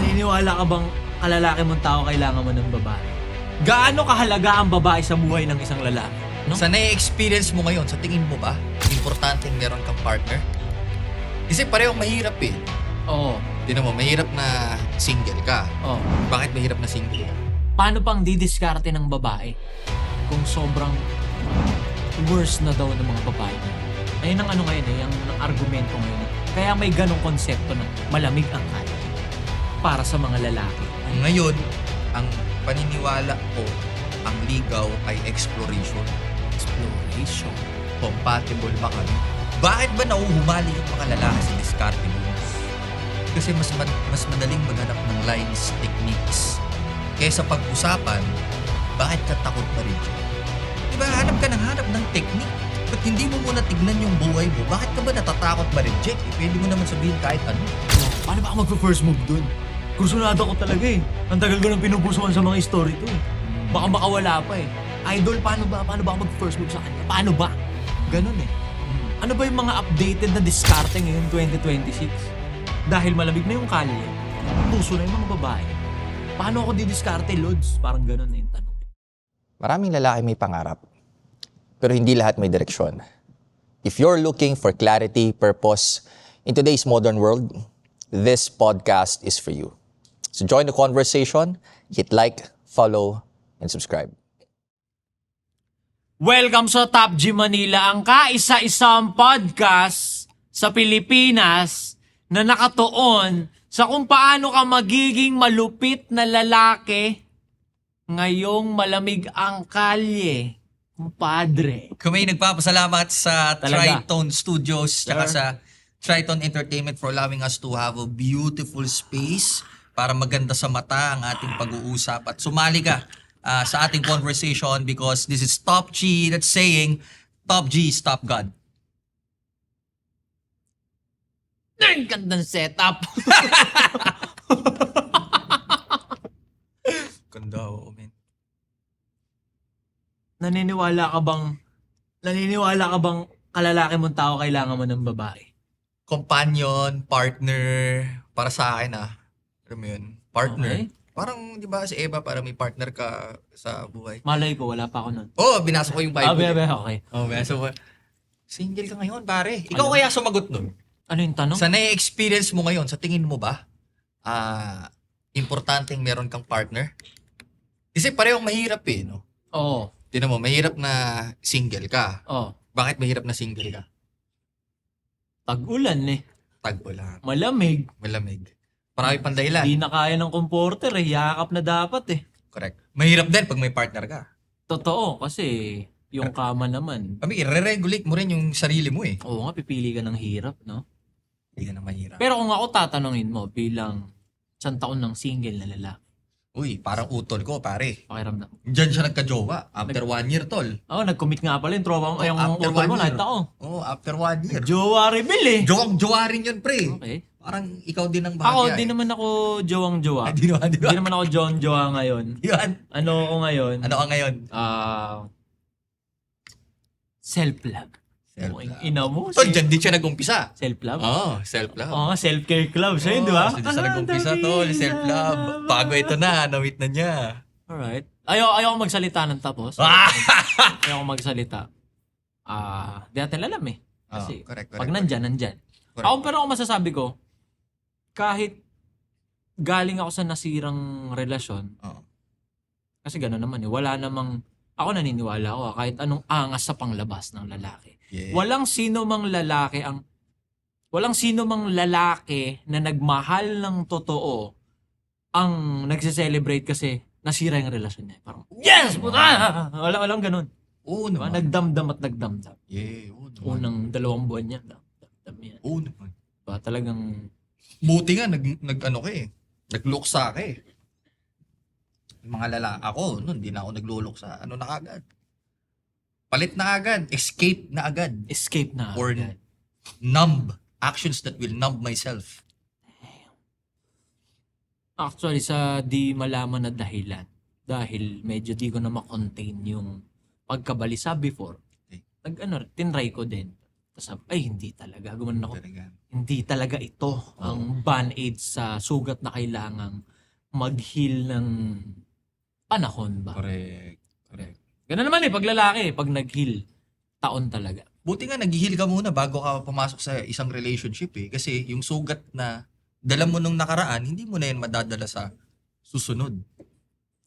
Naniniwala ka bang kalalaki mong tao kailangan mo ng babae? Gaano kahalaga ang babae sa buhay ng isang lalaki? No? Sa na-experience mo ngayon, sa tingin mo ba, importanteng meron kang partner? Kasi parehong mahirap eh. Oo. Tinan mo, mahirap na single ka. Oo. Bakit mahirap na single ka? Paano pang didiskarte ng babae kung sobrang worst na daw ng mga babae na? Ayun ang ano ngayon eh, yung argumento ngayon. Kaya may ganong konsepto na malamig ang kaya para sa mga lalaki. Ngayon, ang paniniwala ko, ang ligaw ay exploration. Exploration. Compatible ba kami? Bakit ba nauhumali yung mga lalaki sa diskarte moves? Kasi mas madaling maghanap ng lines, techniques. Kesa pag-usapan, bakit ka takot pa rin siya? Diba, hanap ka ng technique. Ba't hindi mo muna tignan yung buhay mo? Bakit ka ba natatakot ma-reject? Pwede mo naman sabihin kahit ano. Paano ba ako mag-first move dun? Kursunado ko talaga eh. Ang tagal ko nang pinupusuan sa mga story to eh. Baka makawala pa eh. Idol, paano ba ako mag-first move sa kanya? Paano ba? Ganun eh. Ano ba yung mga updated na diskarte ngayon 2026? Dahil malamig na yung kalye, puso na yung mga babae. Paano ako didiskarte, Lods? Parang ganun na yung tanong. Maraming lalaki may pangarap, pero hindi lahat may direksyon. If you're looking for clarity, purpose in today's modern world, this podcast is for you. So join the conversation, hit like, follow, and subscribe. Welcome sa Top G Manila, ang kaisa-isang podcast sa Pilipinas na nakatuon sa kung paano ka magiging malupit na lalaki ngayong malamig ang kalye. Padre. Kung may nagpapasalamat sa Talaga. Triton Studios tsaka Sir. sa Triton Entertainment for allowing us to have a beautiful space para maganda sa mata ang ating pag-uusap. At sumali ka sa ating conversation because this is Top G that's saying Top G is Top God. Ang gandang setup. Ganda, oh, man. Naniniwala ka bang kalalaki mong tao kailangan mo ng babae? Companion, partner, para sa akin alam mo yun, partner. Okay. Parang, di ba, si Eva, para may partner ka sa buhay. Malay ko, wala pa ako nun. Oh, binasa ko yung Bible. Okay. Oh, binasa ko. Single ka ngayon, pare. Ikaw kaya sumagot nun? Ano yung tanong? Sa na-experience mo ngayon, sa tingin mo ba, importanteng meron kang partner? Kasi parehong mahirap eh, no? Oo. Tinan mo, mahirap na single ka. Oh. Bakit mahirap na single ka? Tag-ulan eh. Tag-ulan, Malamig. malamig. Marami pang dahilan. Hindi na kaya ng comporter eh. Yakap na dapat eh. Correct. Mahirap din pag may partner ka. Totoo kasi yung kama naman. Kami, i-regulate mo rin yung sarili mo eh. Oo nga, pipili ka ng hirap, no? Hindi ka na mahirap. Pero kung ako tatanungin mo bilang isang taon ng single na lalaki, Uy, parang utol ko, pare. pakiramdam. Diyan siya nagka-jowa. After 1 year, tol. Oo, nag-commit nga pala yung tropa mo. Yung after utol 1 mo, year. nakita ko. Oo, after 1 year. Jowa reveal eh. Jowang-jowa rin yun, pre. Okay. Parang ikaw din ang Ako, bahagya. di naman ako jowang-jowa. Di naman, di ba? Di naman ako John-jowa ngayon. Yan. Ano ako ngayon? Ano ka ngayon? Self-love. Self-love. Ina mo. Tol, dyan din siya nag-umpisa. Self-love? Oo, self-love. Oo, self-care club sa'yo, di ba? Dyan siya nag-umpisa, tol. Self-love. Bago ito na, nawit na niya. Alright. Ayoko magsalita ng tapos. Ah! Ayoko magsalita. Di natin alam eh. Kasi correct. pag nandyan. Correct. Pero ako masasabi ko, kahit galing ako sa nasirang relasyon, Oo. kasi gano'n naman eh, wala namang, ako naniniwala ako kahit anong angas sa panglabas ng lalaki. Yeah. Walang sino mang lalaki na nagmahal ng totoo ang nagse-celebrate kasi nasira yung relasyon niya. Parang, yes! Puta! Walang ganun. Oo Diba? naman. Nagdamdam at nagdamdam. Yeah, oo naman. Unang 2 buwan niya, damdam yan. Oo naman. Diba? Talagang, Buti nga, nag-ano ka eh. Nagluksa ka eh. Yung mga lalaki, ako, nun, di na ako nagluluksa. Ano na agad? Palit na agad. Escape na agad. escape na. Or agad. numb. Actions that will numb myself. Actually, sa di malaman na dahilan, dahil medyo di ko na makontain yung pagkabalisa before, Okay. tinry ko din. Tapos hindi talaga. Gumanon ako. Talaga. Hindi talaga ito ang band-aid sa sugat na kailangang mag-heal ng panahon ba? Correct. Ganun naman pag lalaki, pag nag-heal, taon talaga. Buti nga nag-heal ka muna bago ka pumasok sa isang relationship eh. Kasi yung sugat na dala mo nung nakaraan, hindi mo na yan madadala sa susunod.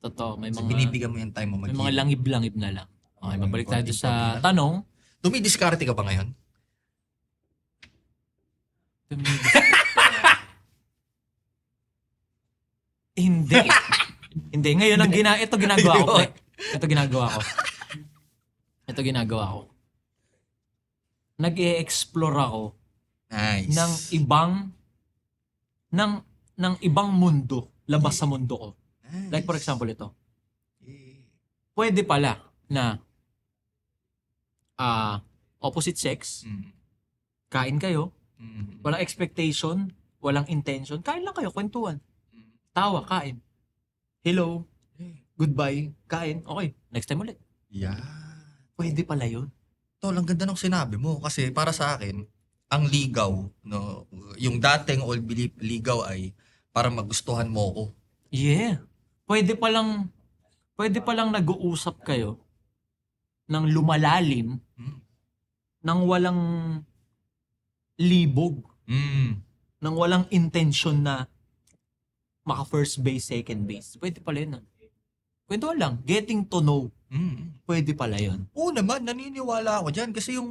Totoo, may Kasi mga binibigyan mo yung time mo may mag-heal. mga langib-langib na lang. Okay, mabalik tayo doon sa Importante. tanong. Dumidiskarte ka ba ngayon? Hindi. Hindi. Ngayon, ito ginagawa ko. Pre. Ito ginagawa ko. Ito ginagawa ko. Nag-e-explore ako Nice. ng ibang mundo, labas sa mundo ko. Nice. Like for example ito. Eh, Pwede pala na opposite sex, kain kayo, walang expectation, walang intention, kain lang kayo, kwentuhan. Tawa, kain. Hello, goodbye, kain, okay, next time ulit. Yeah. Pwede pala yun. Tol, ang ganda ng sinabi mo kasi para sa akin, ang ligaw, no, yung dating old belief ligaw ay para magustuhan mo ko. Yeah. Pwede palang nag-uusap kayo ng lumalalim, nang walang libog, nang walang intention na maka first base, second base. Pwede pala yun. Kwentuhan lang, getting to know. Pwede pala yun. Oo naman, naniniwala ako dyan kasi yung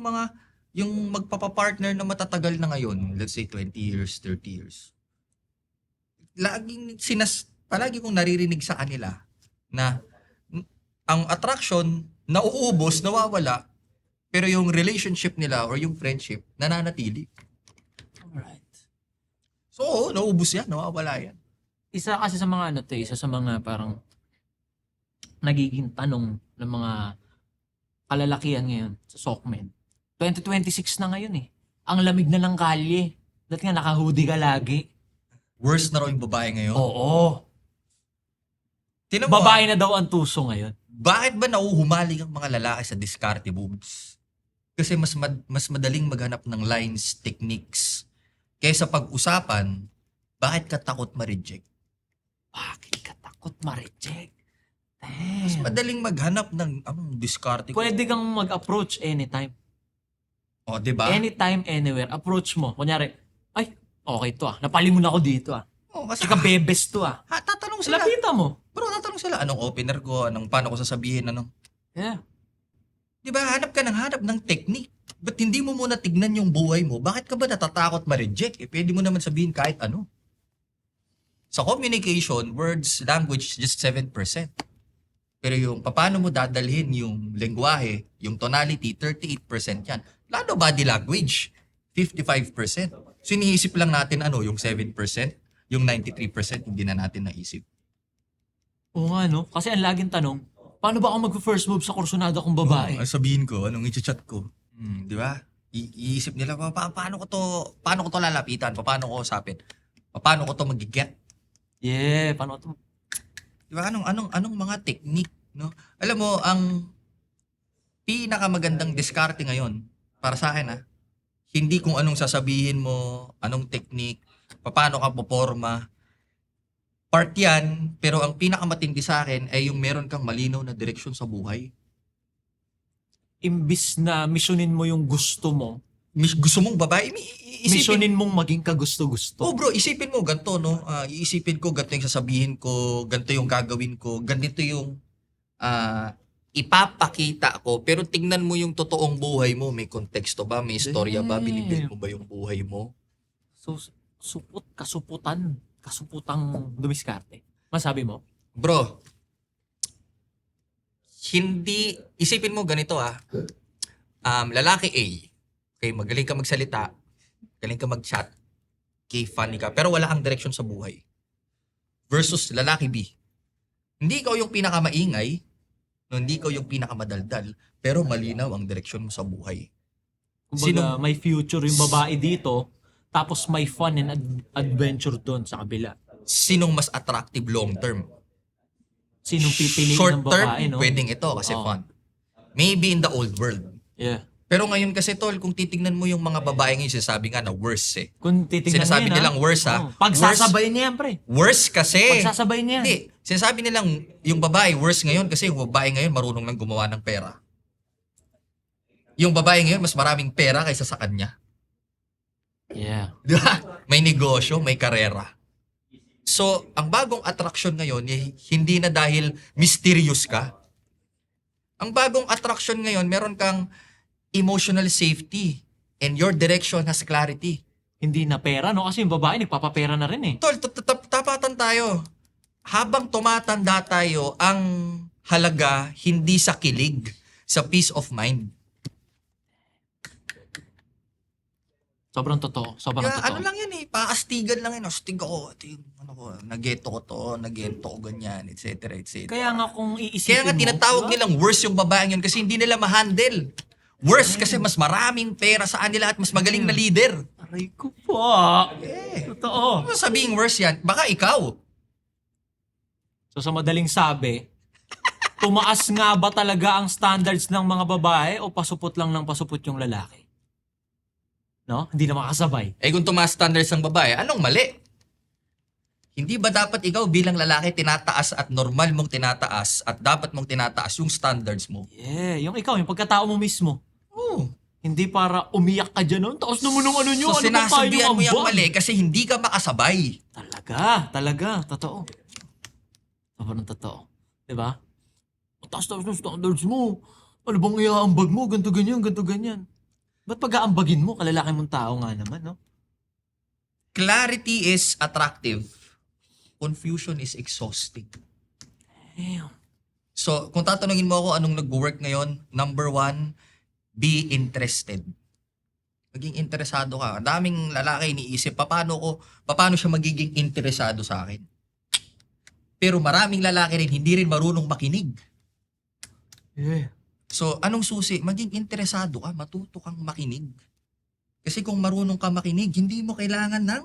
magpapapartner na matatagal na ngayon, let's say 20 years, 30 years, palagi kong naririnig sa kanila na ang attraction nauubos, nawawala, pero yung relationship nila or yung friendship nananatili. Alright. So, oo, nauubos yan, nawawala yan. Isa kasi sa mga isa sa mga parang nagiging tanong ng mga kalalakihan ngayon sa Sokmen. 2026 na ngayon eh. Ang lamig na ng kalye. Dati nga naka-hoodie ka lagi. Worse na raw yung babae ngayon. Oo. Tinan mo, Babae na daw ang tuso ngayon. bakit ba nauhumaling ang mga lalaki sa diskarte boobs? Kasi mas madaling maghanap ng lines, techniques, kaysa pag-usapan, bakit ka takot ma-reject? Bakit ka takot ma-reject? Mas Damn. madaling maghanap ng diskarte ko. Pwede kang mag-approach anytime. O, diba? Anytime, anywhere. Approach mo. Kunyari, ay, okay to Napali mo na ako dito O, kasi Sika bebes to tatanong sila. Lapitan mo. Bro, tatanong sila, anong opener ko, paano ko sasabihin, Yeah. Diba, hanap ng technique. Ba't hindi mo muna tignan yung buhay mo? Bakit ka ba natatakot ma-reject? Pwede mo naman sabihin kahit ano. Sa communication, words, language, just 7%. Pero yung paano mo dadalhin yung lengguwahe, yung tonality, 38% yan. Lalo body language, 55%. So iniisip lang natin yung 7%, yung 93% hindi na natin naisip. Oo nga, no? Kasi ang laging tanong, paano ba ako mag-first move sa kursunada kong babae? Sabihin ko, anong i-chat ko. Di ba? Iisip nila, paano ko to lalapitan? Paano ko usapin? Paano ko to magiget? Yeah, paano to? Di ba? Anong mga technique, no? Alam mo, ang pinakamagandang diskarte ngayon, para sa akin, hindi kung anong sasabihin mo, anong technique, paano ka poporma. Part yan, pero ang pinakamatindi sa akin ay yung meron kang malinaw na direksyon sa buhay. Imbis na missionin mo yung gusto mo, Gusto mong babae, isipin. missionin mong maging kagusto-gusto. Oh bro, isipin mo ganito, no? Iisipin ko, ganito yung sasabihin ko, ganito yung gagawin ko, ganito yung ipapakita ko. Pero tingnan mo yung totoong buhay mo. May konteksto ba? May istorya ba? Binibuild mo ba yung buhay mo? So, kasuputang dumiskarte. Masabi mo? Bro, isipin mo ganito lalaki A, okay, magaling ka magsalita, magaling ka mag-chat, okay, funny ka, pero wala kang direksyon sa buhay. Versus lalaki B, hindi ikaw yung pinakamaingay, hindi ikaw yung pinakamadaldal, pero malinaw ang direksyon mo sa buhay. Kumbaga, may future yung babae dito, tapos may fun and adventure doon sa kabila. Sinong mas attractive long term? Sinong pipiliin Short ng term, babae, no? pwedeng ito kasi Oo. fun. Maybe in the old world. Yeah. Pero ngayon kasi tol, kung titignan mo yung mga babae ngayon, sinasabi nga na worse eh. Kung titignan Sinasabi mo yan, nilang worse, ha? Pagsasabayin niya yan, pre. Worse kasi. Pagsasabayin niya yan. Hindi. Sinasabi nilang yung babae worse ngayon kasi yung babae ngayon marunong lang gumawa ng pera. Yung babae ngayon mas maraming pera kaysa sa kanya. Yeah. Di ba? May negosyo, may karera. So, ang bagong attraction ngayon, hindi na dahil mysterious ka. Ang bagong attraction ngayon, meron kang emotional safety and your direction has clarity. Hindi na pera, no? Kasi yung babae, nagpapapera na rin eh. Tol, tapatan tayo. Habang tumatanda tayo, ang halaga hindi sa kilig, sa peace of mind. Sobrang totoo. Sobrang Kaya totoo. ano lang yan eh, paastigan lang yan. Astig ako, nageto ko to, nageto ko ganyan, etc. etc. Kaya nga kung iisipin Kaya nga mo, tinatawag diba? nilang worse yung babaeng yun kasi hindi nila ma-handle. Worse kasi mas maraming pera sa kanila at mas magaling na leader. Aray ko po. Totoo. Ano sabing worse yan? Baka ikaw. So sa madaling sabi, tumaas nga ba talaga ang standards ng mga babae o pasupot lang ng pasupot yung lalaki? No? Hindi na makasabay. Eh kung tumaas standards ng babae, anong mali? Hindi ba dapat ikaw bilang lalaki tinataas at normal mong tinataas at dapat mong tinataas yung standards mo? Yeah, yung ikaw, yung pagkatao mo mismo. Oo. Hindi para umiyak ka dyan, no? Taos naman ng ano nyo. So ano bang sinasabihan mo yung ambag? mali kasi hindi ka makasabay. Talaga. Totoo. Sobrang totoo. Diba? Taas ng standards mo. Ano bang iaambag mo? Ganto ganyan. Ba't pag-aambagin mo? Kalalaki mong tao nga naman, no? Clarity is attractive. Confusion is exhausting. Damn. So, kung tatanungin mo ako anong nag-work ngayon, number 1, be interested. Maging interesado ka. Ang daming lalaki iniisip, paano siya magiging interesado sa akin? Pero maraming lalaki rin, hindi rin marunong makinig. Yeah. So, anong susi? Maging interesado ka, matuto kang makinig. Kasi kung marunong ka makinig, hindi mo kailangan ng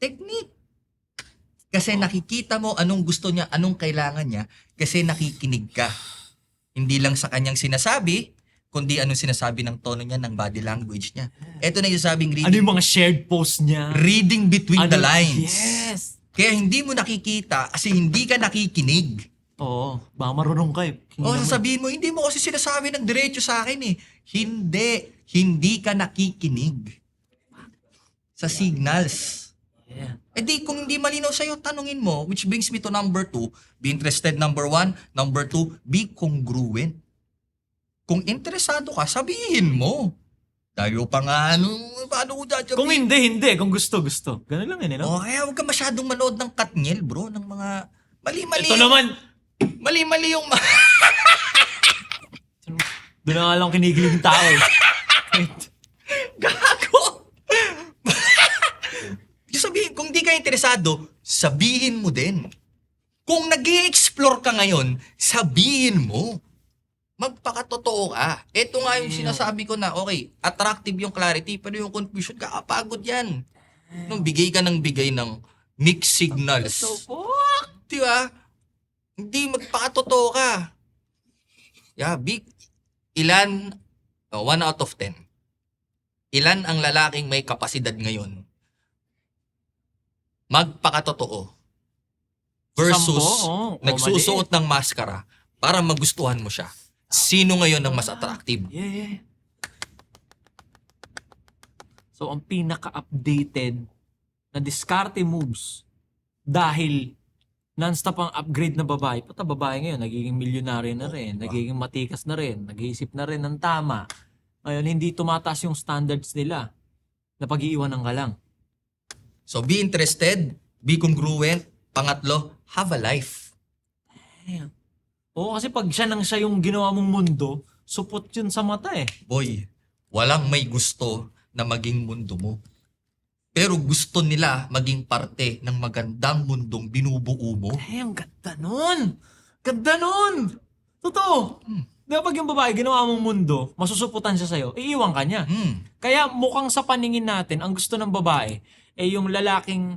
technique. Kasi nakikita mo anong gusto niya, anong kailangan niya, kasi nakikinig ka. Hindi lang sa kanyang sinasabi, kundi anong sinasabi ng tono niya, ng body language niya. Ito na yung sabing Ano reading, yung mga shared posts niya? reading between the Ano- lines. Yes. Kaya hindi mo nakikita kasi hindi ka nakikinig. Oo. Baka marunong ka eh. O sasabihin mo, hindi mo kasi sinasabi ng diretso sa akin eh. Hindi ka nakikinig sa signals. Yeah. Eh di, kung hindi malinaw sa'yo, tanungin mo, which brings me to number 2, be interested, number 1. Number 2, be congruent. Kung interesado ka, sabihin mo. Tayo pa nga, paano ko dadyabi? Kung hindi. Kung gusto. Ganun lang yun, eh, no? O, kaya huwag ka masyadong manood ng Katniel, bro, ng mga mali-mali. Ito naman. Mali-mali yung Doon na nga lang kinikilig yung tao eh. Gago! Sabihin, kung di ka interesado, sabihin mo din. Kung nag-i-explore ka ngayon, sabihin mo. Magpakatotoo ka. Ito nga yung sinasabi ko na, okay, attractive yung clarity, pero yung confusion, kakapagod yan. Nung bigay ka ng mixed signals. Di ba? Hindi, magpakatotoo ka. Yeah, ilan, 1 out of 10. Ilan ang lalaking may kapasidad ngayon magpakatotoo versus nagsusuot ng maskara para magustuhan mo siya. Sino ngayon ang mas attractive? Yeah. So, ang pinaka-updated na diskarte moves dahil non-stop ang upgrade na babae. Puta, babae ngayon, nagiging milyonaryo na rin, nagiging matikas na rin, nag-iisip na rin ng tama. Ngayon, hindi tumataas yung standards nila na pag-iiwanan ka lang. So, be interested, be congruent. Pangatlo, have a life. Damn. Oo, kasi pag siya yung ginawa mong mundo, supot yun sa mata eh. Boy, walang may gusto na maging mundo mo. Pero gusto nila maging parte ng magandang mundong binubuo mo. Damn, ganda nun! Ganda nun! Totoo! Di ba pag yung babae ginawa mong mundo, masusuputan siya sa'yo, iiwan ka niya. Kaya mukhang sa paningin natin, ang gusto ng babae, ay yung lalaking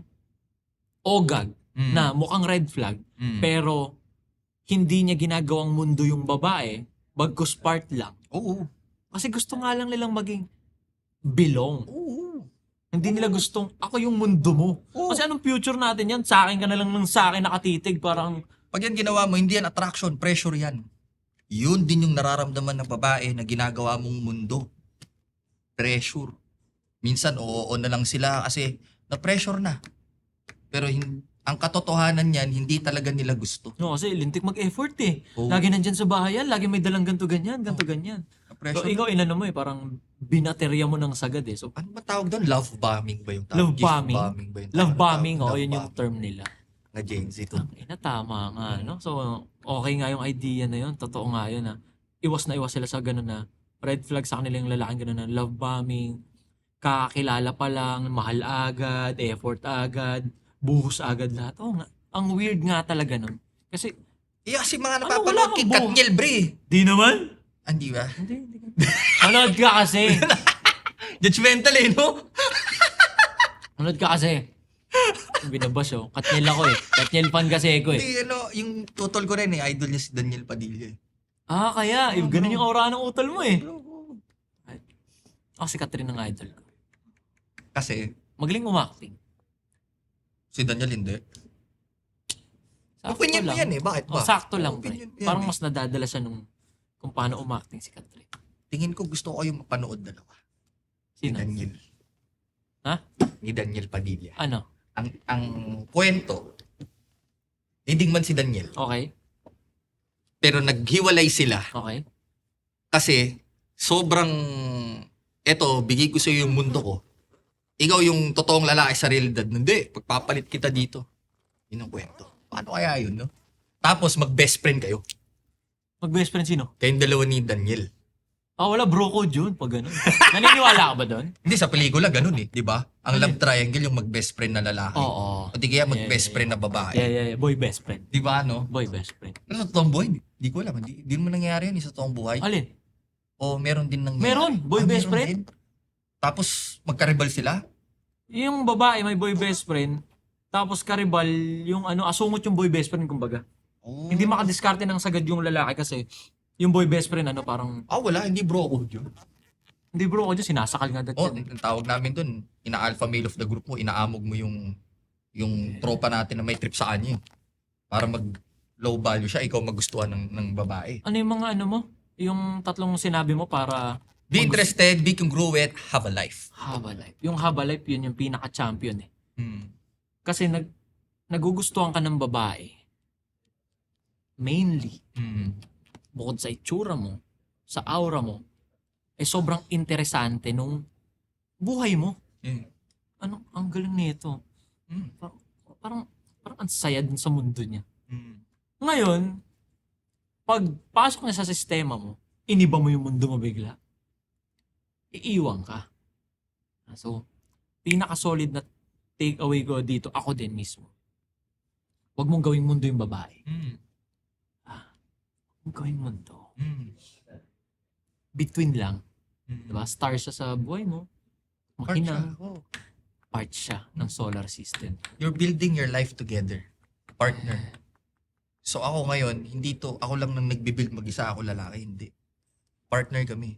ogag na mukhang red flag, pero hindi niya ginagawang mundo yung babae, bagkus part lang. Oo. Kasi gusto nga lang nilang maging belong. Oo. Hindi nila gustong, ako yung mundo mo. Oo. Kasi anong future natin yan? Sa akin ka na lang ng sa akin nakatitig. Parang, Pag yan ginawa mo, hindi yan attraction, pressure yan. Yun din yung nararamdaman ng babae na ginagawa mong mundo. Pressure. Minsan, oo na lang sila kasi na-pressure na. Pero ang katotohanan yan, hindi talaga nila gusto. no, kasi lintik mag-effort eh. Oo. Lagi nandyan sa bahay yan. Lagi may dalang ganto ganyan, ganto ganyan. So, Na-pressure. ikaw inano mo eh, parang binaterya mo ng sagad eh. So, Ano ba tawag doon? Love bombing ba yung tawag? Love Gift bombing? bombing ba yung tawag? love bombing, Love yun yung bombing. term nila. Na Gen Z to. Ang ina, tama nga, no? So, okay nga yung idea na yun. Totoo nga yun, na iwas na iwas sila sa ganun na red flag sa kanila yung lalaking ganun na love bombing, kakilala pa lang, mahal agad, effort agad, buhos agad lahat. Oo nga. Ang weird nga talaga nun. Kasi, Kasi mga Ano, napapanood wala kay kang Katniel, bre. di naman? Hindi ba? Hindi. Manood ka kasi. Judgmental eh, no? Manood ka kasi. Binabas oh. Katniel ako eh. Katniel fan kasi ako eh. Hindi, yung tutol ko rin eh, idol niya si Daniel Padilla eh. Kaya. Ganun yung aura ng utol mo eh. Ako si Catherine ng idol ko. Kasi, Magaling umacting. si Daniel hindi. Sakto Opinion mo lang. yan eh, bakit ba? Sakto lang, pre. Opinion mo yan Parang eh. mas nadadala siya nung kung paano umacting si Catherine. Tingin ko gusto ko yung mapanood dalawa. Ni Sino? Daniel. Ha? Ni Daniel Padilla. Ano? Ang kwento, hindi man si Daniel, Okay? pero naghiwalay sila Okay? kasi sobrang, eto, bigay ko sa iyo yung mundo ko. Ikaw yung totoong lalaki sa realidad. Hindi, pagpapalit kita dito. Yun ang kwento. Paano kaya yun, no? Tapos mag-best friend kayo. Mag-best friend sino? Kayong dalawa ni Daniel. Wala. Bro code yun. Pag ganun. Naniniwala ka ba doon? Hindi, sa pelikula, ganun eh. Di ba? Ang love triangle, yung mag-best friend na lalaki. Oo. O di kaya mag-best Yeah. friend na babae. Yeah. Boy best friend. Di ba, no? Boy best friend. Ano sa totoong buhay? Di ko alam. Di mo nangyayari yun sa totoong buhay. Alin? O meron din nangyayari. Meron. Boy best meron friend? din? Tapos, magkaribal sila? Yung babae may boy best friend. Tapos karibal, yung asungot yung boy best friend kumbaga. Oh. Hindi makadiskarte ng sagad yung lalaki kasi yung boy best friend parang, Wala. Hindi bro code yun. hindi bro ko dyan, sinasakal nga dati. Ang tawag namin dun, ina-alpha male of the group mo, inaamog mo yung tropa natin na may trip sa kanya. Para mag-low value siya, ikaw magustuhan ng babae. Ano yung mga mo? Yung tatlong sinabi mo para Be interested, be congruent, have a life. Have a life. Yung Have a Life, yun yung pinaka-champion eh. Hmm. Kasi nagugustuhan ka ng babae. Mainly, Hmm. bukod sa itsura mo, sa aura mo, sobrang interesante nung buhay mo. Hmm. Ang galing nito. Hmm. Parang ang saya din sa mundo niya. Hmm. Ngayon, pag pasok niya sa sistema mo, iniba mo yung mundo mo bigla. Iiwan ka. So, pinaka-solid na take away ko dito, ako din mismo. Huwag mong gawing mundo yung babae. Hmm. Huwag mong gawing mundo. Hmm. Between lang. Hmm. Diba? Star siya sa buhay mo. Part siya. Makinang. Oh. Part siya ng solar system. You're building your life together. Partner. So ako ngayon, ako lang nang nagbibuild mag-isa, ako lalaki, hindi. Partner kami.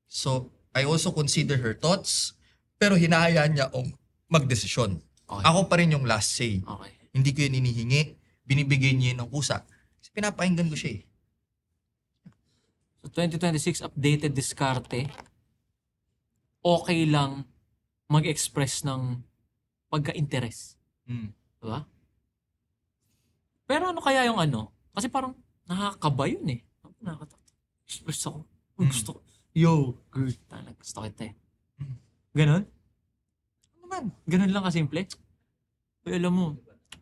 So, I also consider her thoughts, pero hinahayaan niya akong magdesisyon. Okay. Ako pa rin yung last say. Okay. Hindi ko yun inihingi, binibigay niya yun ng kusa. Kasi pinapakinggan ko siya eh. So, 2026 updated diskarte. Okay lang mag-express ng pagka-interest. Hmm. Diba? Pero ano kaya yung Kasi parang nakakaba yun eh. Express ako. Uy, gusto ko. Yo, girl, gusto kita eh. Ganon? Ano naman? Ganon lang kasimple? Uy, alam mo,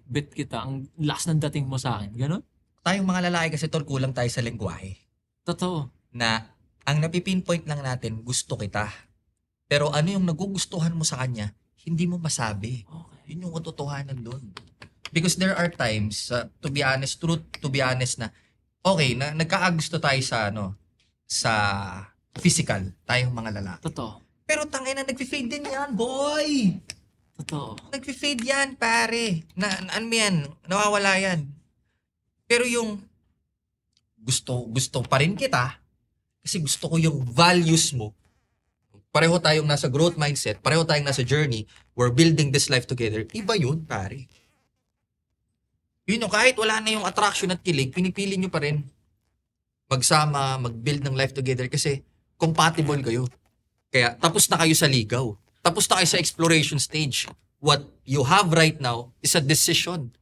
bet kita, ang last ng dating mo sa akin. Ganon? Tayong mga lalaki kasi tol, kulang tayo sa lengguwahe. Totoo. Na ang napipinpoint lang natin, gusto kita. Pero ano yung nagugustuhan mo sa kanya, hindi mo masabi. Okay. Yun yung katotohanan doon. Because there are times, to be honest, na, okay, nagkakagusto tayo sa physical, tayong mga lalaki. Totoo. Pero tangina, nag-fade din yan, boy! Totoo. Nag-fade yan, pare. Ano yan, nawawala yan. Pero yung gusto pa rin kita, Kasi gusto ko yung values mo. Pareho tayong nasa growth mindset, pareho tayong nasa journey, we're building this life together. Iba yun, pare. Yun yung kahit wala na yung attraction at kilig, pinipili nyo pa rin magsama, mag-build ng life together kasi compatible kayo. Kaya tapos na kayo sa ligaw. Tapos na kayo sa exploration stage. What you have right now is a decision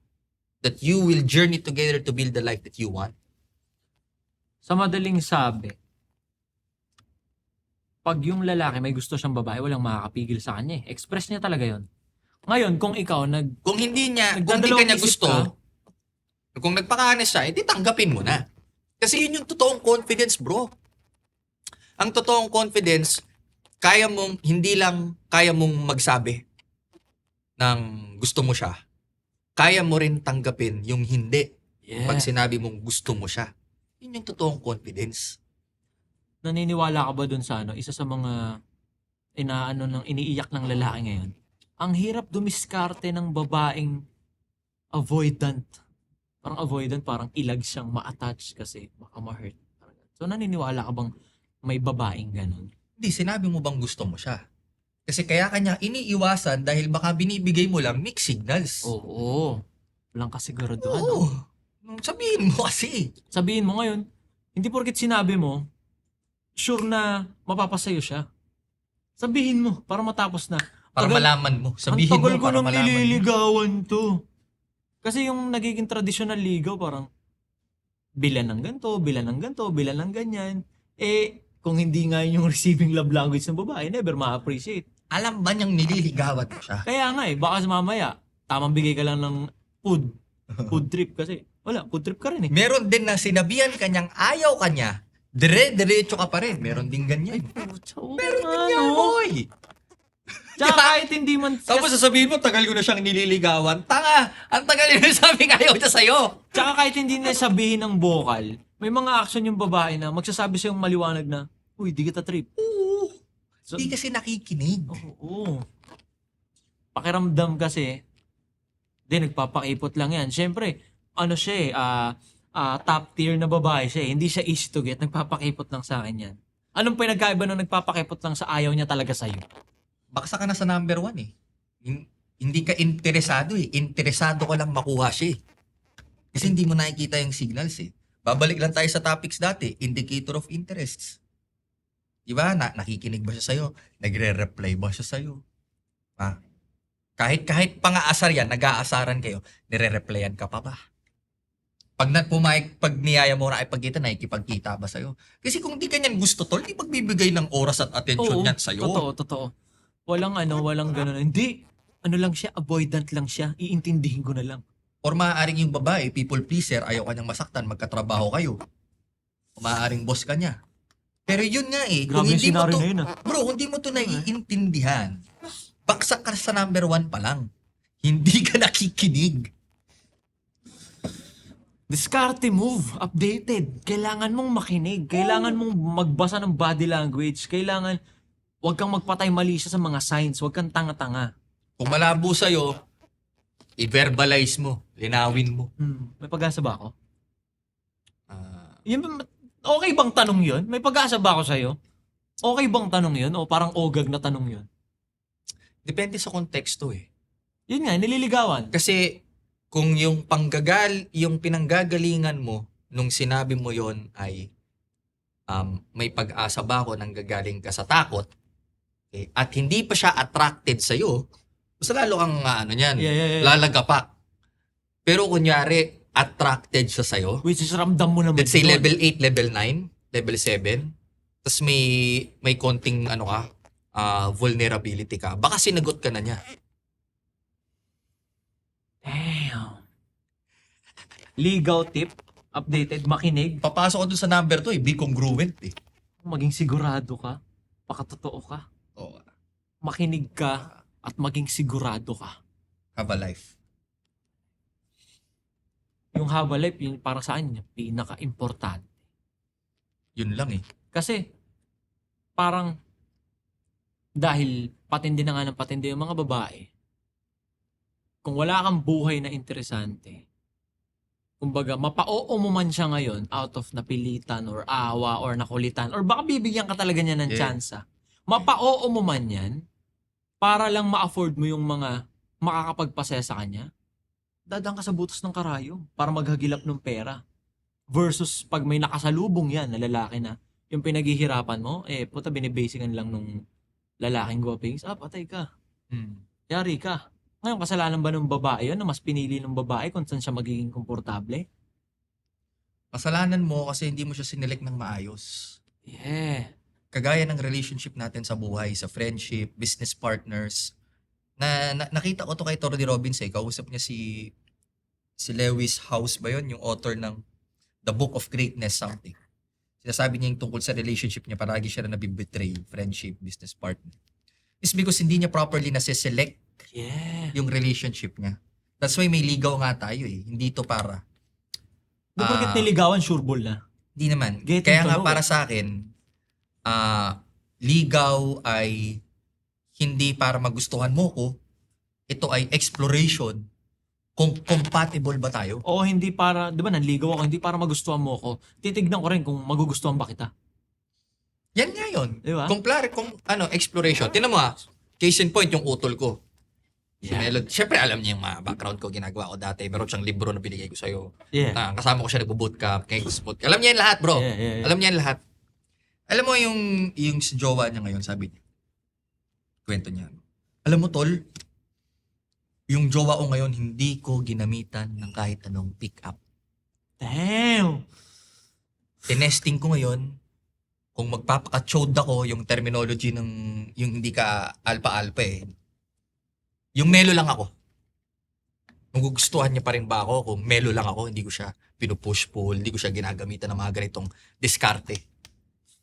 that you will journey together to build the life that you want. Sa madaling sabi, pag yung lalaki may gusto siyang babae, walang makakapigil sa kanya eh. Express niya talaga yon. Ngayon, kung ikaw Kung hindi niya Nagdadalawang kanya isip gusto, ka. kung nagpaka-honest siya, edi tanggapin mo na. Kasi yun yung totoong confidence, bro. Ang totoong confidence, hindi lang kaya mong magsabi ng gusto mo siya. Kaya mo rin tanggapin yung hindi pag sinabi mong gusto mo siya. Yun yung totoong confidence. naniniwala ka ba dun sa isa sa mga iniiyak ng lalaki ngayon? Ang hirap dumiskarte ng babaeng avoidant. Parang ilag siyang ma-attach kasi baka ma-hurt. So naniniwala ka bang may babaeng ganun? Hindi, sinabi mo bang gusto mo siya? Kasi kaya kanya iniiwasan dahil baka binibigay mo lang mixed signals. Oo. Walang kasiguraduhan. Oo. Sabihin mo kasi. Sabihin mo ngayon, hindi porket sinabi mo, sure na mapapasayo siya. Sabihin mo para matapos na. Para malaman mo. Sabihin ang mo tagal ko para nang malaman mo. nililigawan to. Kasi yung nagiging traditional ligaw, parang bilan ng ganito, bilan ng ganito, bilan ng ganyan. Kung hindi nga yun yung receiving love language ng babae, never ma-appreciate. Alam ba niyang nililigawan mo siya? Kaya nga baka sa mamaya, tamang bigay ka lang ng food trip kasi. Wala, food trip ka rin eh. Meron din na sinabihan kanyang ayaw kanya. Diretso ka pa rin. Meron din ganyan. Meron din yan, boy. Tsaka kahit hindi man... Tapos sasabihin mo, tagal ko na siyang nililigawan. Tanga! Ang tagal yun sabi ayaw niya sa'yo. Tsaka kahit hindi na sabihin ng vocal, may mga action yung babae na magsasabi siyang maliwanag na, uy, di kita trip. Oo. So, Hindi kasi nakikinig. Oo. Pakiramdam kasi, nagpapakipot lang yan. Siyempre, top tier na babae siya eh. Hindi siya easy to get. Nagpapakipot lang sa akin yan. Anong pinagkaiba nung nagpapakipot lang sa ayaw niya talaga sa'yo? Baksa ka na sa number 1 eh. Hindi ka interesado eh. Interesado ka lang makuha siya eh. Kasi hindi mo nakikita yung signals eh. Babalik lang tayo sa topics dati. Indicator of interests. Diba? Nakikinig ba siya sa'yo? Nagre-reply ba siya sa'yo? Ha? Kahit pang-aasar yan, nag-aasaran kayo, nire-replyan ka pa ba? Pag niyaya mo na ipagkita, nakikipagkita ba sa'yo? Kasi kung di ka niyan gusto tol, di magbibigay ng oras at attention yan sa'yo. Totoo. Walang ganun. Hindi. Lang siya, avoidant lang siya. Iintindihin ko na lang. Or maaaring yung babae, people pleaser, ayaw kanyang masaktan, magkatrabaho kayo. O maaaring boss ka niya. Pero yun nga eh, kung Grabe yung hindi mo scenario to, na yun bro, kung hindi mo to naiintindihan, baksak ka sa number 1 pa lang. Hindi ka nakikinig. Diskarte move, updated. Kailangan mong makinig. Kailangan mong magbasa ng body language. Kailangan, huwag kang magpatay mali siya sa mga signs. Huwag kang tanga-tanga. Kung malabo sa'yo, i-verbalize mo, linawin mo. May pag-asa ba ako? Okay bang tanong yun? May pag-asa ba ako sa'yo? Okay bang tanong yun? O parang ogag na tanong yun? Depende sa konteksto eh. Yun nga, nililigawan. Kasi kung yung pinanggagalingan mo nung sinabi mo yon ay may pag-asa ba ako nang gagaling ka sa takot at hindi pa siya attracted sa'yo, mas lalo kang Yeah. lalagapak. Pero kunyari, attracted siya sa'yo, Which is ramdam mo naman. let's say yun. level 8, level 9, level 7, tapos may konting vulnerability ka, baka sinagot ka na niya. Damn. Ligaw tip, updated, makinig. Papasok ko dun sa number 2 be congruent eh. Maging sigurado ka. Pakatotoo ka. Oh, Makinig ka at maging sigurado ka. have a life. Yung haba life, yun para sa akin, yung pinaka-importante. Yun lang eh. Kasi, parang, dahil patindi na nga ng patindi yung mga babae, kung wala kang buhay na interesante, kumbaga, mapa-oo mo man siya ngayon out of napilitan or awa or nakulitan or baka bibigyan ka talaga niya ng Yeah. tsansa. Mapa-oo mo man yan para lang ma-afford mo yung mga makakapagpasaya sa kanya. Dadaan ka sa butas ng karayom para maghagilap ng pera. Versus pag may nakasalubong yan na lalaki na yung pinaghihirapan mo, puta binibasican lang nung lalaking guwapings, patay ka. Yari ka. Ngayon, kasalanan ba ng babae yun na mas pinili ng babae kung saan siya magiging komportable? Kasalanan mo kasi hindi mo siya sinelect ng maayos. Yeah. Kagaya ng relationship natin sa buhay, sa friendship, business partners, nakita ko to kay Tony Robbins kausap niya si Lewis House ba yun, yung author ng The Book of Greatness something. Sinasabi niya yung tungkol sa relationship niya, palagi siya na nabibetray, friendship, business partner. It's because hindi niya properly nasiselect Yeah. yung relationship niya. That's why may ligaw nga tayo Hindi to para. Di porket niligawan, sureball na. Hindi naman. Getting Kaya to nga know para sa akin, ligaw ay hindi para magustuhan mo ko. Ito ay exploration. Kung compatible ba tayo? O hindi para, di ba nanligaw ako, hindi para magustuhan mo ako. Titignan ko rin kung magugustuhan ba kita. Yan nga yun. Di ba? Kung exploration. Tinan mo case in point yung utol ko. Si Melody. Siyempre alam niya yung mga background ko, ginagawa ko dati. Meron siyang libro na binigay ko sa'yo. Yeah. Kasama ko siya nagbo-bootcamp. Alam niya yan lahat, bro. Yeah. Alam niya yan lahat. Alam mo yung si jowa niya ngayon, sabi niya. Kwento niya. Alam mo, tol, yung jowa ko ngayon, hindi ko ginamitan ng kahit anong pick-up. Damn! Tinesting ko ngayon, kung magpapaka-chode ako, yung terminology ng, yung hindi ka alpa-alpa yung melo lang ako. Magugustuhan niya pa rin ba ako kung melo lang ako, hindi ko siya pinupush-pull, hindi ko siya ginagamitan ng mga ganitong diskarte.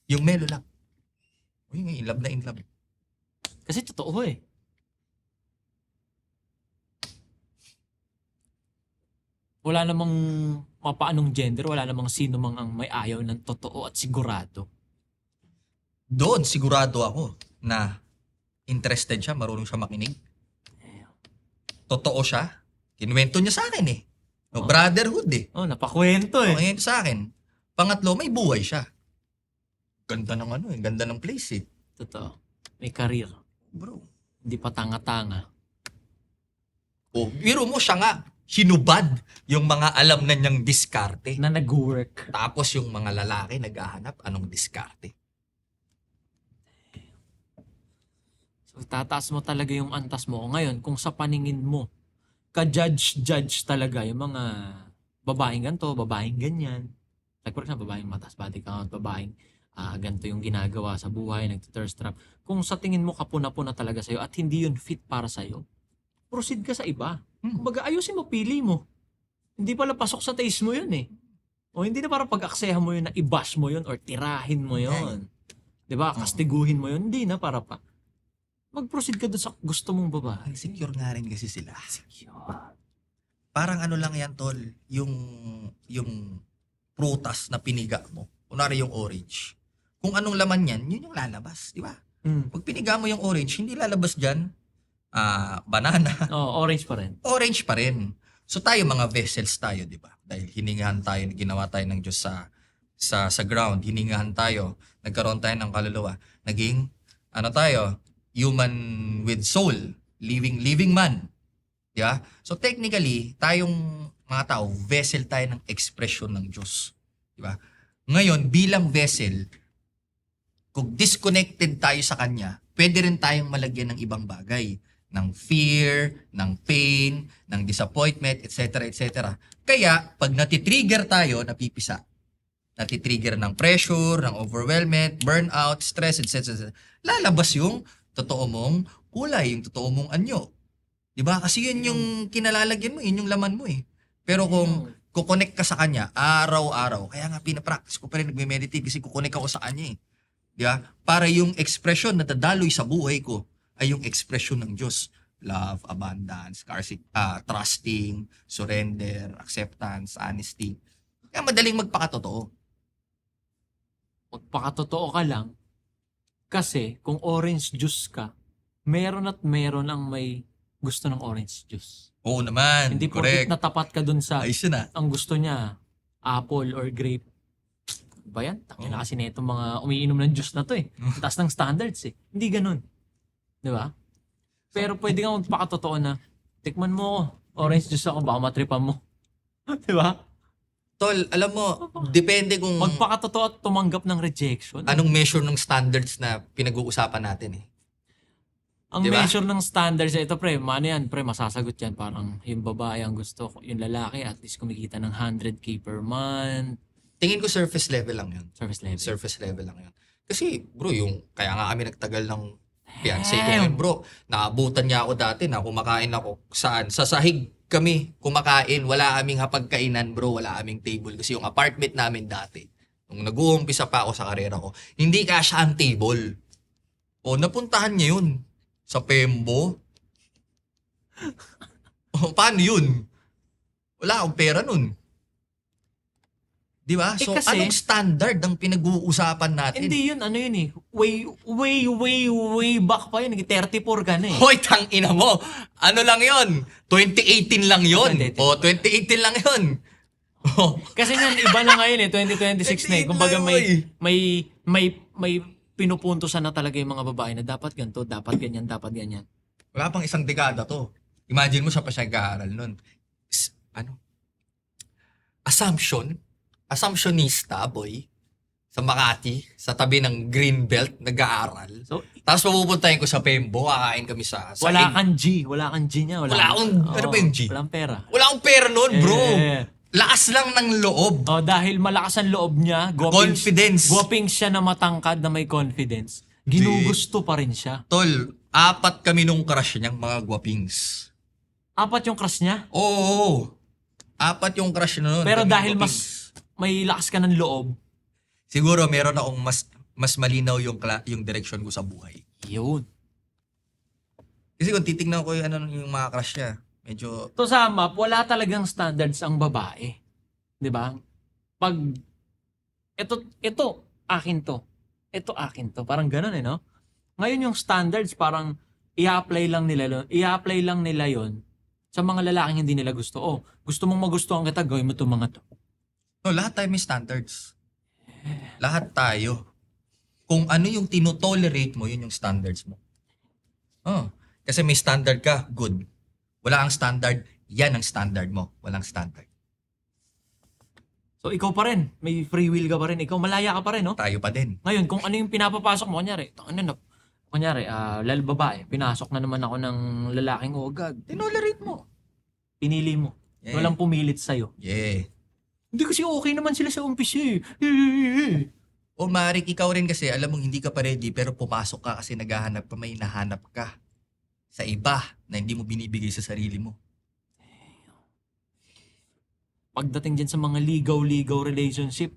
Yung melo lang. Uy, in love na in love. Kasi totoo Wala namang mapaanong gender, wala namang sino mang ang may ayaw ng totoo at sigurado. Doon, sigurado ako na interested siya, marunong siya makinig. Totoo siya. Kinuwento niya sa akin No, brotherhood Napakwento Ngayon sa akin. Pangatlo, may buhay siya. Ganda ng ganda ng place Totoo. May career. Bro. Hindi pa tanga-tanga. Biro mo siya nga, hinubad yung mga alam na niyang diskarte. Na nag-work. Tapos yung mga lalaki naghahanap anong diskarte. So, tataas mo talaga yung antas mo. Ngayon, kung sa paningin mo, ka-judge talaga yung mga babaeng ganito, babaeng ganyan. Like for example, babaeng mataas body count, babaeng ganito yung ginagawa sa buhay, nag-thirst trap. Kung sa tingin mo kapuna-puna talaga sa'yo at hindi yun fit para sa'yo, proceed ka sa iba. Kumbaga, ayusin mo, pili mo. Hindi pala pasok sa taste mo yun O hindi na para pag-aksehan mo yun na i-bash mo yun or tirahin mo yun. Diba? Kastiguhin mo yun. Hindi na para pa. Mag-proceed ka doon sa gusto mong babae. Secure nga rin kasi sila. Secure. Parang lang yan, tol, yung prutas na piniga mo. Kunwari yung orange. Kung anong laman yan, yun yung lalabas, di ba? Pag piniga mo yung orange, hindi lalabas dyan banana. Orange pa rin. Orange pa rin. So tayo mga vessels tayo, di ba? Dahil hiningahan tayo, ginawa tayo ng Diyos sa ground, hiningahan tayo, nagkaroon tayo ng kaluluwa. Naging, tayo, human with soul, living man. Di ba? So technically, tayong mga tao, vessel tayo ng expression ng Diyos. Di ba? Ngayon, bilang vessel, kung disconnected tayo sa Kanya, pwede rin tayong malagyan ng ibang bagay. Ng fear, ng pain, ng disappointment, etc. etc. Kaya, pag natitrigger tayo, napipisa. Natitrigger ng pressure, ng overwhelmment, burnout, stress, etc. Lalabas yung totoo mong kulay, yung totoo mong anyo. Diba? Kasi yun yung kinalalagyan mo, yun yung laman mo Pero kung kukonect ka sa Kanya, araw-araw, kaya nga pinapractice ko pa rin, nagme-meditate kasi kukonect ako sa Kanya Diba? Para yung expression na dadaloy sa buhay ko, ay yung expression ng Diyos. Love, abundance, trusting, surrender, acceptance, honesty. Kaya madaling magpakatotoo. Magpakatotoo ka lang. Kasi kung orange juice ka, meron at meron ang may gusto ng orange juice. Oo naman. Hindi Correct. porket natapat ka dun sa Ayos yun ah. ang gusto niya, apple or grape. Ba yan? Takina kasi na itong mga umiinom ng juice na to eh. Ang taas ng standards eh. Hindi ganun. Di ba? Pero pwede kang magpakatotoo na, tikman mo ako, orange juice ako, baka matripan mo. Di ba? Tol, alam mo, depende kung Magpakatotoo at tumanggap ng rejection. anong measure ng standards na pinag-uusapan natin eh. Ang Diba? measure ng standards, ito pre, ano yan, pre, masasagot yan. Parang yung babae ang gusto, yung lalaki at least kumikita ng 100K per month. Tingin ko surface level lang yun. Service level. Surface level lang yun. Kasi bro, kaya nga kami nagtagal ng fiancé ko Damn. ngayon bro. Naabutan niya ako dati na kumakain ako saan? Sa sahig kami kumakain. Wala kaming hapagkainan bro. Wala kaming table. Kasi yung apartment namin dati, nung nag-uumpisa pa ako sa karera ko, hindi kasya ang table. O napuntahan niya yun sa Pembo. O paano yun? Wala akong pera nun. Di ba? So, kasi- anong standard ang pinag-uusapan natin? Hindi yun, ano yun eh. Way back pa yun. 34 ka na eh. Hoy, tang ina mo. Ano lang yon? 2018 lang yon. 2018. O, 2018 lang yon. Oh, Kasi nga, iba na ngayon eh. 2026 na eh. Kumbaga may pinupuntusan na talaga yung mga babae na dapat ganito, dapat ganyan, dapat ganyan. wala pang isang dekada to. Imagine mo sa pa siya nag-aaral nun. Assumptionista, boy. Sa Makati, sa tabi ng Greenbelt, nag-aaral. So, Tapos mapupuntahin ko sa Pembo, kakain kami sa wala sahig. kang G. Wala kang G niya. Wala akong- ano ba yung G? Walang pera. Wala akong pera nun, bro. Eh. Lakas lang ng loob. Oh, dahil malakas ang loob niya, Confidence. guwaping siya na matangkad na may confidence. Ginugusto pa rin siya. Tol, 4 kami nung crush niyang mga gwapings. 4 yung crush niya. Oo. 4 yung crush na nun. Pero Kami dahil gwapings. mas may lakas ka ng loob, Siguro meron akong mas malinaw yung direction ko sa buhay. yun. Kasi kung titignan ko yung mga crush niya, medyo To sum up, wala talagang standards ang babae. 'Di ba? Pag ito akin to. Ito akin to. Parang ganoon eh, no? Ngayon yung standards parang i-apply lang nila 'yon sa mga lalaking hindi nila gusto. Oh, gusto mong magustuhan kita, gawin mo 'tong mga to. no, lahat tayo may standards. Lahat tayo. Kung ano yung tinotolerate mo, yun yung standards mo. Oh, kasi may standard ka, good. Wala kang standard, yan ang standard mo. Walang standard. So ikaw pa rin, may free will ka pa rin. Ikaw malaya ka pa rin, no? Tayo pa din. Ngayon, kung ano yung pinapapasok mo, kunyari, babae, pinasok na naman ako ng lalaking ugag. Tinolerate mo. Pinili mo. Yeah. Walang pumilit sa'yo. Yeah. Hindi kasi okay naman sila sa umpisa eh. O maaaring ikaw rin kasi, alam mong hindi ka pa ready, pero pumasok ka kasi naghahanap ka, may nahanap ka sa iba na hindi mo binibigay sa sarili mo. Pagdating dyan sa mga ligaw-ligaw relationship,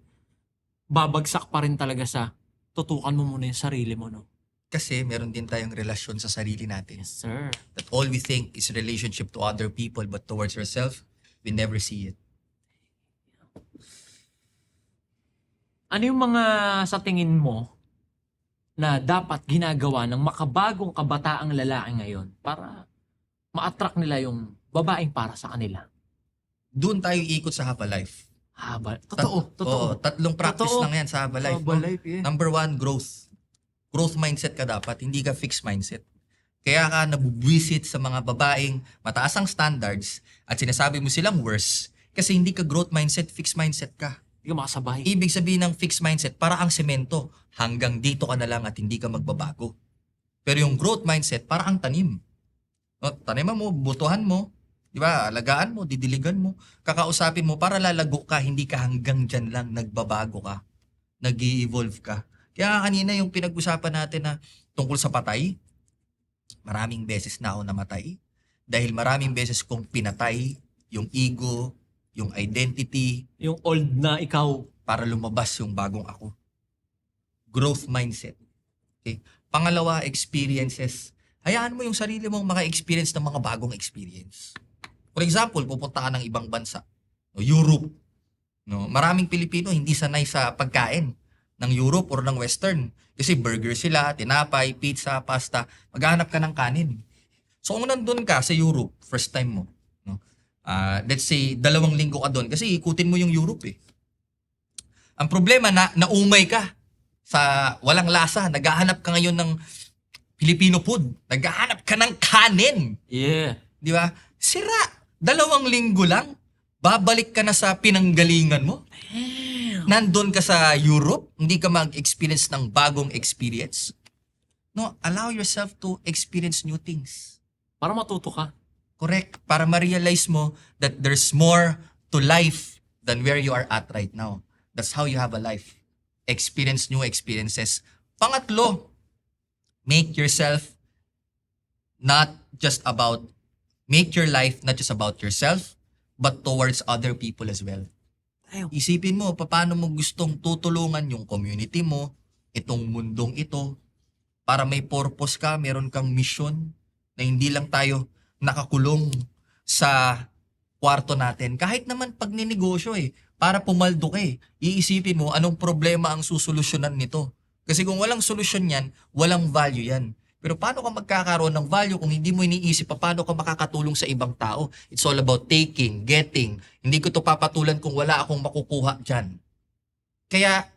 babagsak pa rin talaga sa tutukan mo muna yung sarili mo, no? Kasi meron din tayong relasyon sa sarili natin. Yes, sir. That all we think is relationship to other people, but towards ourselves, we never see it. Ano yung mga sa tingin mo na dapat ginagawa ng makabagong kabataang lalaki ngayon para ma-attract nila yung babaeng para sa kanila? Doon tayo ikot sa Herbalife. Totoo. Oo, 3 practice Totoo. lang yan sa Herbalife. Herbalife, yeah. Number 1, growth. Growth mindset ka dapat, hindi ka fixed mindset. Kaya ka nabubwisit sa mga babaeng mataas ang standards at sinasabi mo silang worse kasi hindi ka growth mindset, fixed mindset ka. Hindi ka makasabay. Ibig sabihin ng fixed mindset, para ang semento, hanggang dito ka na lang at hindi ka magbabago. Pero yung growth mindset, para ang tanim. No, taniman mo, butuhan mo, di ba? Alagaan mo, didiligan mo, kakausapin mo para lalago ka, hindi ka hanggang dyan lang nagbabago ka, nag-i-evolve ka. Kaya nga kanina yung pinag-usapan natin na tungkol sa patay, maraming beses na ako namatay. Dahil maraming beses kong pinatay yung ego, yung identity, Yung old na ikaw. para lumabas yung bagong ako. Growth mindset. Okay? Pangalawa, experiences. Hayaan mo yung sarili mong maka-experience ng mga bagong experience. For example, pupunta ka ng ibang bansa. No, Europe. No, maraming Pilipino hindi sanay sa pagkain ng Europe or ng Western. Kasi burger sila, tinapay, pizza, pasta. Maghanap ka ng kanin. So kung nandun ka sa Europe, first time mo, no? Let's say 2 linggo ka doon kasi ikutin mo yung Europe eh. Ang problema na naumay ka sa walang lasa, naghahanap ka ngayon ng Filipino food, naghahanap ka ng kanin. Yeah. Di ba? Sira. 2 linggo lang, babalik ka na sa pinanggalingan mo. Nandun ka sa Europe, hindi ka mag-experience ng bagong experience. No, allow yourself to experience new things. Para matuto ka. Correct. Para ma-realize mo that there's more to life than where you are at right now. That's how you have a life. Experience new experiences. Pangatlo, make your life not just about yourself, but towards other people as well. Ayaw. Isipin mo, paano mo gustong tutulungan yung community mo, itong mundong ito, para may purpose ka, meron kang mission, na hindi lang tayo nakakulong sa kwarto natin. Kahit naman pag ninegosyo para pumaldo ka iisipin mo anong problema ang susolusyonan nito. Kasi kung walang solusyon yan, walang value yan. Pero paano ka magkakaroon ng value kung hindi mo iniisip paano ka makakatulong sa ibang tao? It's all about taking, getting. Hindi ko to papatulan kung wala akong makukuha dyan. Kaya,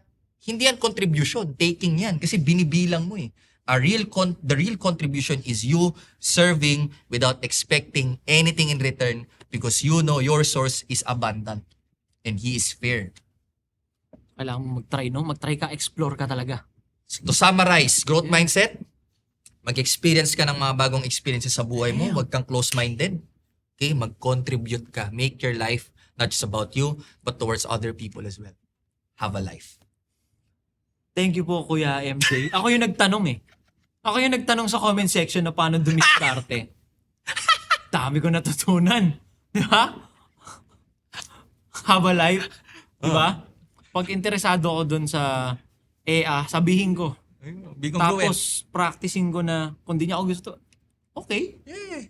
hindi yan contribution, taking yan. Kasi binibilang mo The real contribution is you serving without expecting anything in return because you know your source is abundant and He is fair. Kailangan mo mag-try, no? Mag-try ka, explore ka talaga. To summarize, growth mindset, mag-experience ka ng mga bagong experiences sa buhay mo, huwag kang close-minded. Okay, mag-contribute ka. Make your life not just about you, but towards other people as well. Have a life. Thank you po, Kuya MJ. Ako yung nagtanong Ako yung nagtanong sa comment section na paano dumiskarte. Dami ko natutunan. Di ba? Have a life. Di ba? Pag interesado ako dun sa EA, sabihin ko. Be congruent. Tapos, practicing ko na kung di niya ako gusto, okay. Yeah.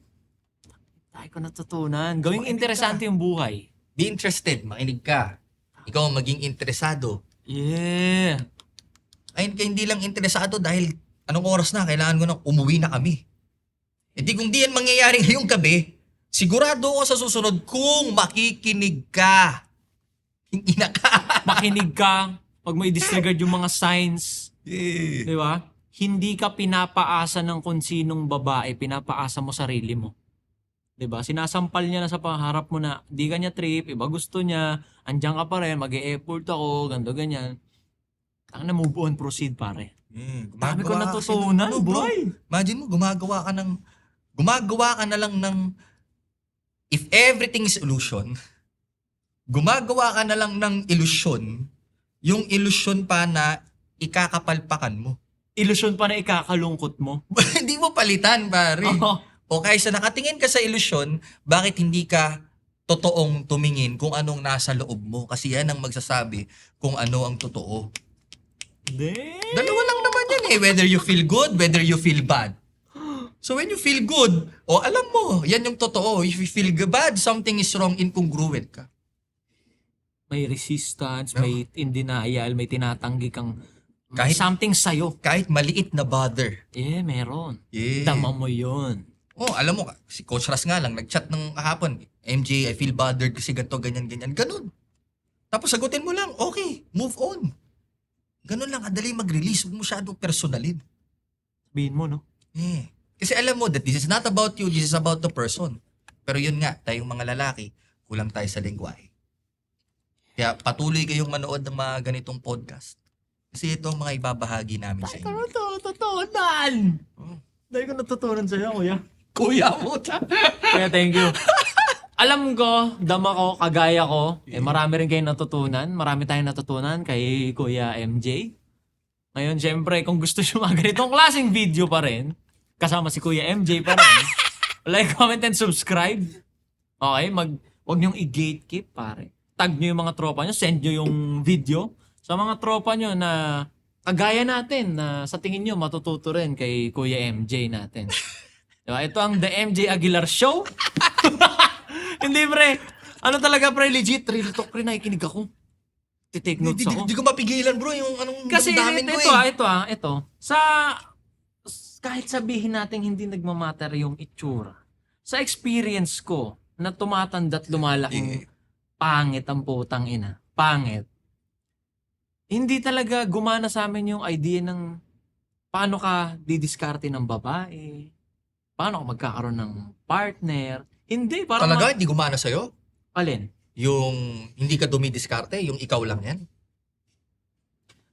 Dahil ko natutunan. Gawing interesante yung buhay. Be interested, makinig ka. Ikaw ang maging interesado. Yeah. Ay, hindi lang interesado dahil anong oras na, kailangan ko na umuwi na kami. E di kung di yan mangyayari ngayong gabi, sigurado ako sa susunod kung makikinig ka. Hindi na ka. Makinig ka. Pag mo i-disregard yung mga signs. Yeah. Di ba? Hindi ka pinapaasa ng kung sinong babae, pinapaasa mo sarili mo. Di ba? Sinasampal niya na sa pangarap mo na di ka niya trip, iba gusto niya, andyan ka pa rin, mag-e-effort ako, ganito, ganyan. Ang na move on, proceed pare. Dami ko natutunan, boy. Imagine mo, gumagawa ka na lang ng, if everything is illusion, gumagawa ka na lang ng illusion, yung illusion pa na ikakapalpakan mo. Ilusyon pa na ikakalungkot mo. Hindi mo palitan, pare. Oo. O kaysa nakatingin ka sa ilusyon, bakit hindi ka totoong tumingin kung anong nasa loob mo? Kasi yan ang magsasabi kung ano ang totoo. Dalawa lang naman yan whether you feel good, whether you feel bad. So when you feel good, alam mo, yan yung totoo. If you feel bad, something is wrong, incongruent ka. May resistance, may in denial, may tinatanggi kang Kahit- something sa'yo. Kahit maliit na bother. Meron. Yeah. Dama mo yun. Alam mo, si Coach Ras nga lang, nag-chat ng kahapon, MJ, I feel bothered kasi ganito, ganyan, ganyan. Ganun. Tapos sagutin mo lang, okay, move on. Ganun lang, kadali mag-release. Huwag mo masyadong personalin. Sabihin mo, no? Kasi alam mo that this is not about you, this is about the person. Pero yun nga, tayong mga lalaki, kulang tayo sa lengguwahe. Kaya patuloy kayong manood ng mga ganitong podcast. Kasi ito ang mga ibabahagi namin sa inyo. Natutunan! Dahil ko natutunan sa'yo, kuya. Kuya mo, Kaya thank you. Alam ko, dama ko, kagaya ko, marami rin kayong natutunan. Marami tayong natutunan kay Kuya MJ. Ngayon, syempre, kung gusto nyo mga ganitong klaseng video pa rin, kasama si Kuya MJ pa rin, like, comment, and subscribe. Okay? Huwag nyong i-gatekeep, pare. Tag nyo yung mga tropa nyo, send nyo yung video sa mga tropa nyo na kagaya natin, na sa tingin nyo matututo rin kay Kuya MJ natin. Diba? Ito ang The MJ Aguilar Show. Hindi, pre. Ano talaga, pre? Legit. Real talk, pre. Nakikinig ako. Titake notes ako. Di ko mapigilan, bro, yung anong Kasi damdamin ko ito. Sa kahit sabihin natin hindi nagmamatter yung itsura, sa experience ko, na tumatanda at lumalaking pangit ang putang ina. Pangit. Hindi talaga gumana sa amin yung idea ng paano ka didiskarte ng babae, paano ka magkakaroon ng partner. Hindi, parang... Talaga, hindi gumana sa'yo? Alin? Yung hindi ka dumidiskarte, yung ikaw lang yan?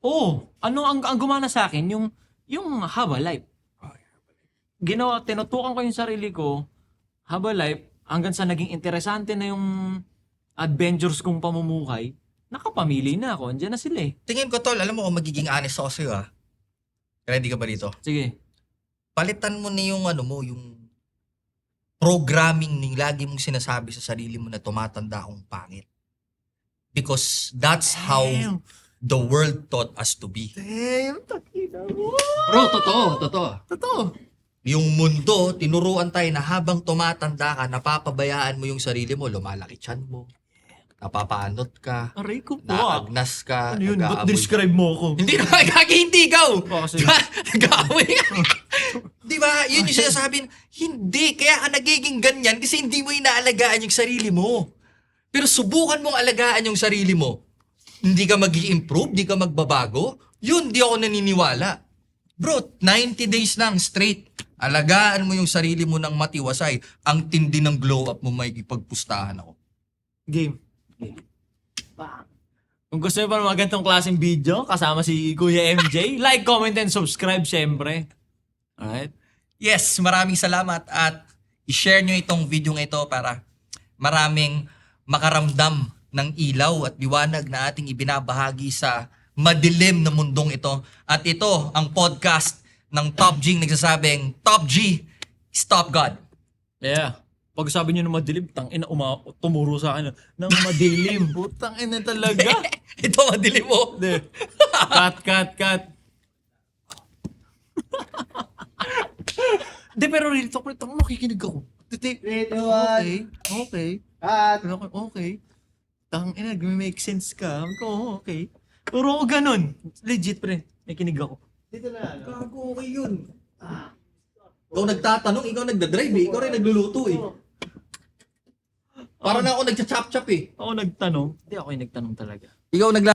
Oo. Ang gumana sa akin, yung Haba Life. Tinutukan ko yung sarili ko, Haba Life, hanggang sa naging interesante na yung adventures kong pamumuhay, nakapamili na ako. Andiyan na sila eh. Tingin ko, tol, alam mo kung magiging honest ako sa'yo, ha? Ready ka ba dito? Sige. Palitan mo na yung yung programming ng lagi mong sinasabi sa sarili mo na tumatanda akong pangit. Because that's how the world taught us to be. Damn, takina mo. Bro, totoo. Totoo. Yung mundo, tinuruan tayo na habang tumatanda ka, napapabayaan mo yung sarili mo, lumalaki tiyan mo, napapaanot ka, Aray ko po. naagnas ka, Ano yun? Ba't nag-aamoy. describe mo ako? Hindi naman, hindi ikaw! Kasi, Nag-aaway ka. Di ba? Yun yung sinasabi, hindi. Kaya ka nagiging ganyan kasi hindi mo inaalagaan yung sarili mo. Pero subukan mong alagaan yung sarili mo. Hindi ka mag-i-improve, di ka magbabago. Yun, di ako naniniwala. Bro, 90 days lang straight. Alagaan mo yung sarili mo ng matiwasay. Ang tindi ng glow up mo, may ipagpustahan ako. game. Bang. Kung gusto nyo pa ng mga ganitong klaseng video, kasama si Kuya MJ, like, comment, and subscribe syempre. Alright? Yes, maraming salamat at i-share nyo itong video ito para maraming makaramdam ng ilaw at liwanag na ating ibinabahagi sa madilim na mundong ito. At ito ang podcast ng Top G nagsasabing, Top G is Top God. Yeah. Pag sabi nyo na madilim, tangina, tumuro sa akin ng madilim. Putang ina talaga. Ito madilim mo. Hindi. Cut. Hindi, pero real talk, nakikinig ako. Okay. Okay. Tangina, make sense ka. Okay. Pero ako ganun. Legit, pre. May kinig ako. Gago, okay yun. Ikaw nagtatanong, ikaw nagdadrive eh. Ikaw rin nagluluto eh. Para na ako nagcha-chop-chop eh. Ako nagtanong. Hindi ako yung nagtanong talaga. Ikaw nagla...